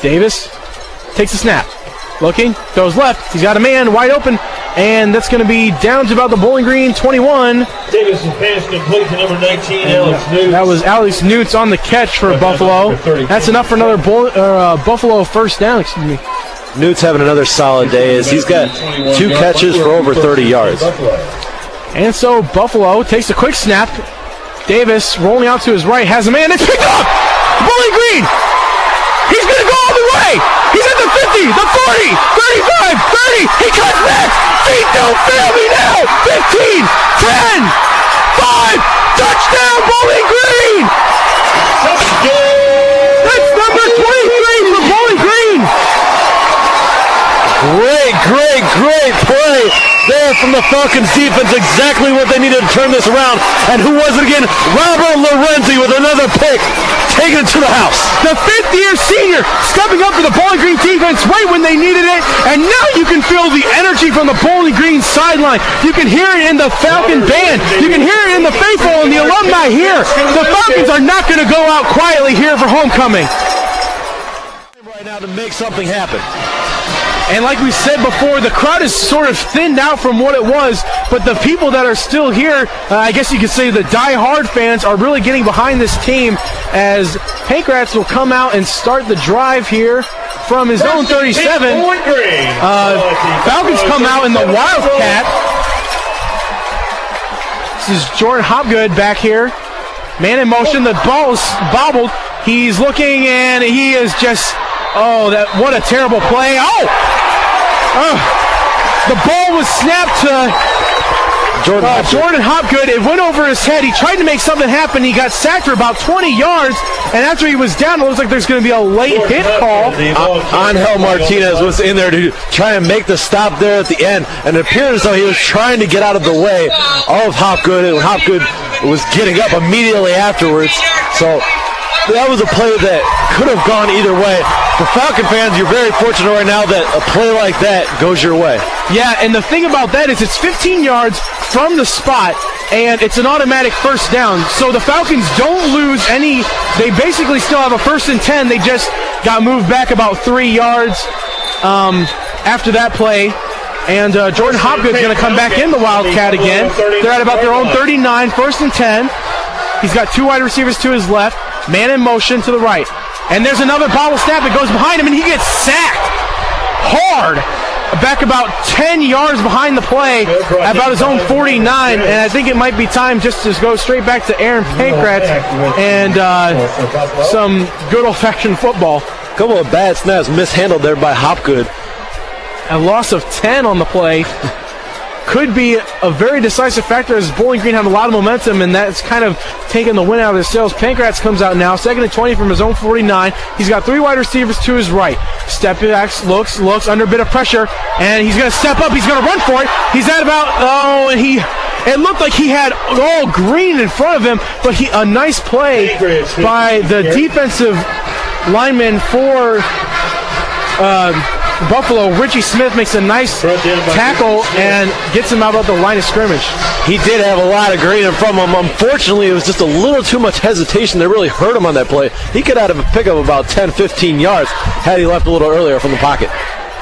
Davis takes a snap. Looking, throws left. He's got a man wide open, and that's going to be down to about the Bowling Green 21. Davis is pass complete to number 19, Alex Newts. That was Alex Newts on the catch for Buffalo. That's enough for another Buffalo first down, excuse me. Newts having another solid day as he's got 2 catches for over 30 yards. And so Buffalo takes a quick snap. Davis rolling out to his right, has a man. It's picked up! Bowling Green! He's going to go all the way! He's at the 50, the 40, 35, 30. He cuts back! Feet don't fail me now! 15, 10, 5, touchdown Bowling Green! That's number 23 for Bowling Green! Great play there from the Falcons defense. Exactly what they needed to turn this around. And who was it again? Robert Lorenzi with another pick. Taking it to the house. The fifth-year senior stepping up for the Bowling Green defense right when they needed it. And now you can feel the energy from the Bowling Green sideline. You can hear it in the Falcon band. You can hear it in the faithful and the alumni here. The Falcons are not going to go out quietly here for homecoming. Right now to make something happen. And like we said before, the crowd is sort of thinned out from what it was, but the people that are still here, I guess you could say the die-hard fans, are really getting behind this team as Pankrats will come out and start the drive here from his own 37. Falcons come out in the Wildcat. This is Jordan Hopgood back here. Man in motion, the ball is bobbled. He's looking and he is just, what a terrible play. The ball was snapped to Jordan Hopgood. It went over his head. He tried to make something happen. He got sacked for about 20 yards, and after he was down, it looks like there's going to be a late hit call. Angel Martinez was in there to try and make the stop there at the end, and it appeared as though he was trying to get out of the way of Hopgood, and Hopgood was getting up immediately afterwards. So that was a play that could have gone either way. For Falcon fans, you're very fortunate right now that a play like that goes your way. Yeah, and the thing about that is it's 15 yards from the spot, and it's an automatic first down. So the Falcons don't lose any. They basically still have a 1st and 10. They just got moved back about 3 yards after that play. And Jordan Hopgood's going to come back in the Wildcat again. They're at about their own 39, 1st and 10. He's got 2 wide receivers to his left. Man in motion to the right. And there's another bobble snap. It goes behind him, and he gets sacked hard. Back about 10 yards behind the play, about his own 49. And I think it might be time just to go straight back to Aaron Pankrats and some good old-fashioned football. A couple of bad snaps mishandled there by Hopgood. A loss of 10 on the play. Could be a very decisive factor as Bowling Green have a lot of momentum, and that's kind of taking the wind out of their sails. Pankrats comes out now, 2nd and 20 from his own 49. He's got 3 wide receivers to his right. Step back, looks under a bit of pressure, and he's going to step up. He's going to run for it. He's at about, it looked like he had all green in front of him, but a nice play by the defensive lineman for Buffalo. Richie Smith makes a nice tackle and gets him out of the line of scrimmage. He did have a lot of green in front of him. Unfortunately, it was just a little too much hesitation that really hurt him on that play. He could have a pickup of about 10, 15 yards had he left a little earlier from the pocket.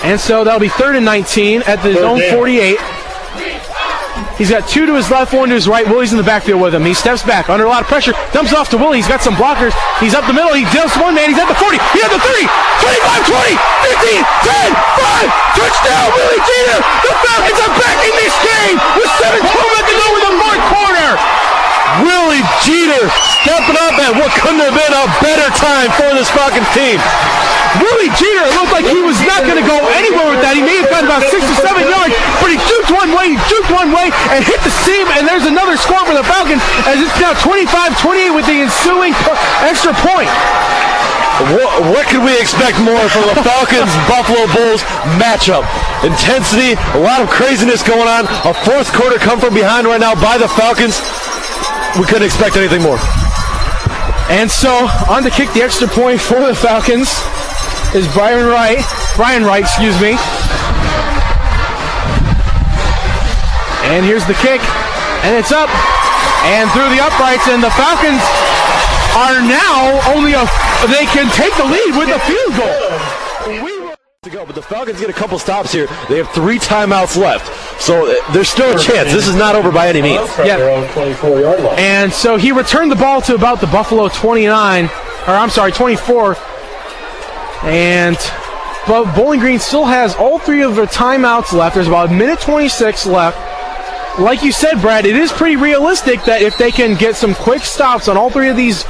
And so that'll be 3rd and 19 at the zone 48. He's got 2 to his left, 1 to his right. Willie's in the backfield with him. He steps back under a lot of pressure, dumps off to Willie. He's got some blockers. He's up the middle. He deals one man. He's at the 40. He's at the 30, 25, 20, 15, 10, 5. Touchdown, Willie Jeter. The Falcons are back in this game with 7:12 left to go in the 4th quarter. Willie Jeter stepping up at what couldn't have been a better time for this Falcons team. Willie Jeter, it looked like he was not going to go anywhere with that. He may have gotten about 6 or 7 yards, but he juked one way, and hit the seam, and there's another score for the Falcons, as it's now 25-28 with the ensuing extra point. What could we expect more from the Falcons-Buffalo Bulls matchup? Intensity, a lot of craziness going on, a 4th quarter come from behind right now by the Falcons. We couldn't expect anything more. And so, on to kick the extra point for the Falcons is Brian Wright, And here's the kick, and it's up, and through the uprights, and the Falcons are now they can take the lead with a field goal. To go, but the Falcons get a couple stops here. They have 3 timeouts left, so there's still a chance. This is not over by any means. Yeah. And so he returned the ball to about the Buffalo 24. But Bowling Green still has all 3 of their timeouts left. There's about a minute 26 left. Like you said, Brad, it is pretty realistic that if they can get some quick stops on all 3 of these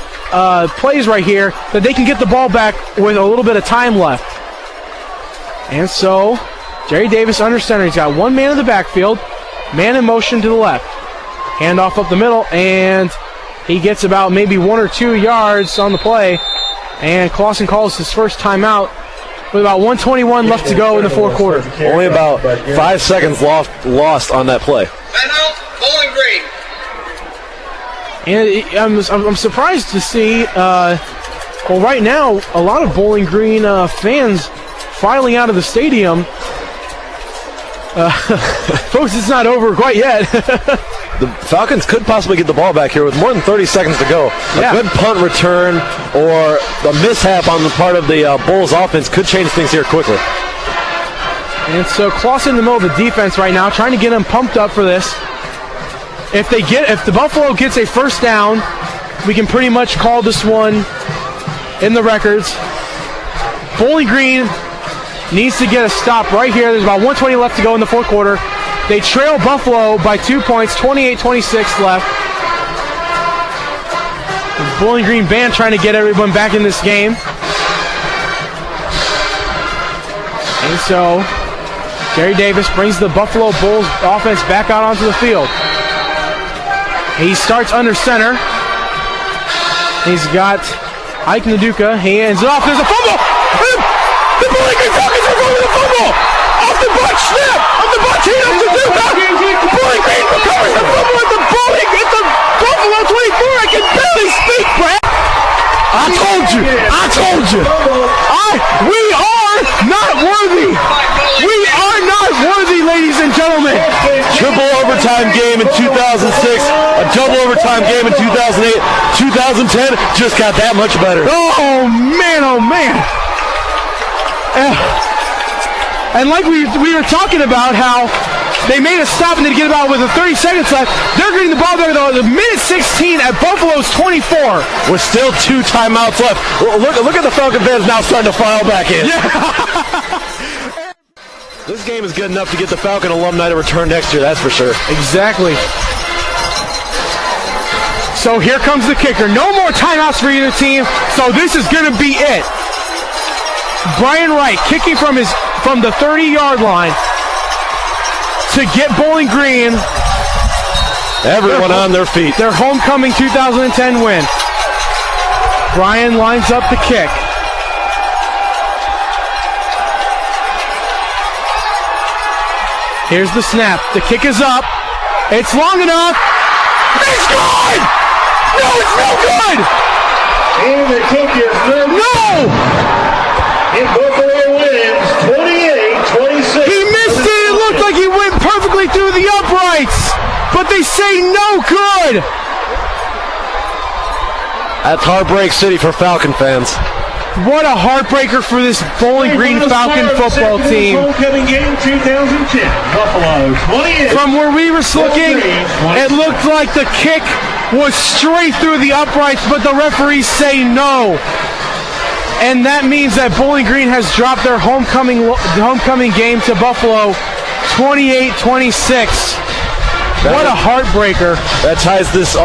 plays right here, that they can get the ball back with a little bit of time left. And so, Jerry Davis under center. He's got 1 man in the backfield, man in motion to the left. Handoff up the middle, and he gets about maybe 1 or 2 yards on the play. And Clausen calls his first timeout with about 1:21 left to go in the fourth quarter. Only about 5 seconds lost on that play. Bowling Green. And I'm surprised to see, right now, a lot of Bowling Green fans filing out of the stadium. Folks, it's not over quite yet. The Falcons could possibly get the ball back here with more than 30 seconds to go. A good punt return or a mishap on the part of the Bulls offense could change things here quickly. And so Clausen in the middle of the defense right now, trying to get them pumped up for this. If the Buffalo gets a first down, we can pretty much call this one in the records. Bowling Green needs to get a stop right here. There's about 1:20 left to go in the fourth quarter. They trail Buffalo by 2 points, 28-26 left. The Bowling Green band trying to get everyone back in this game. And so, Jerry Davis brings the Buffalo Bulls offense back out onto the field. He starts under center. He's got Ike Naduka. He hands it off. There's a fumble! The Bowling Green Falcons are going with a fumble! Off the butt snap! Off the butt team of Naduka! Bowling Green recovers the fumble at the Buffalo 24! I can barely speak, Brad! I told you! We are not worthy! We are not worthy, ladies and gentlemen! Triple overtime game in 2006, a double overtime game in 2008, 2010 just got that much better. Oh man! And like we were talking about how they made a stop and they get about with 30 seconds left. They're getting the ball there though. The minute 16 at Buffalo's 24. With still 2 timeouts left. Look at the Falcon fans now starting to file back in. Yeah. This game is good enough to get the Falcon alumni to return next year, that's for sure. Exactly. So here comes the kicker. No more timeouts for either team. So this is going to be it. Brian Wright kicking from the 30-yard line to get Bowling Green everyone on their feet. Their homecoming 2010 win. Brian lines up the kick. Here's the snap. The kick is up. It's long enough. It's good! No, it's no good! And the kick is good. No! And Buffalo wins 28-26. He missed it. It looked like he went perfectly through the uprights. But they say no good. That's Heartbreak City for Falcon fans. What a heartbreaker for this Bowling Green Falcon football team. Homecoming game 2010. Buffalo 28. From where we were looking, it looked like the kick was straight through the uprights, but the referees say no. And that means that Bowling Green has dropped their homecoming game to Buffalo 28-26. What a heartbreaker. That ties this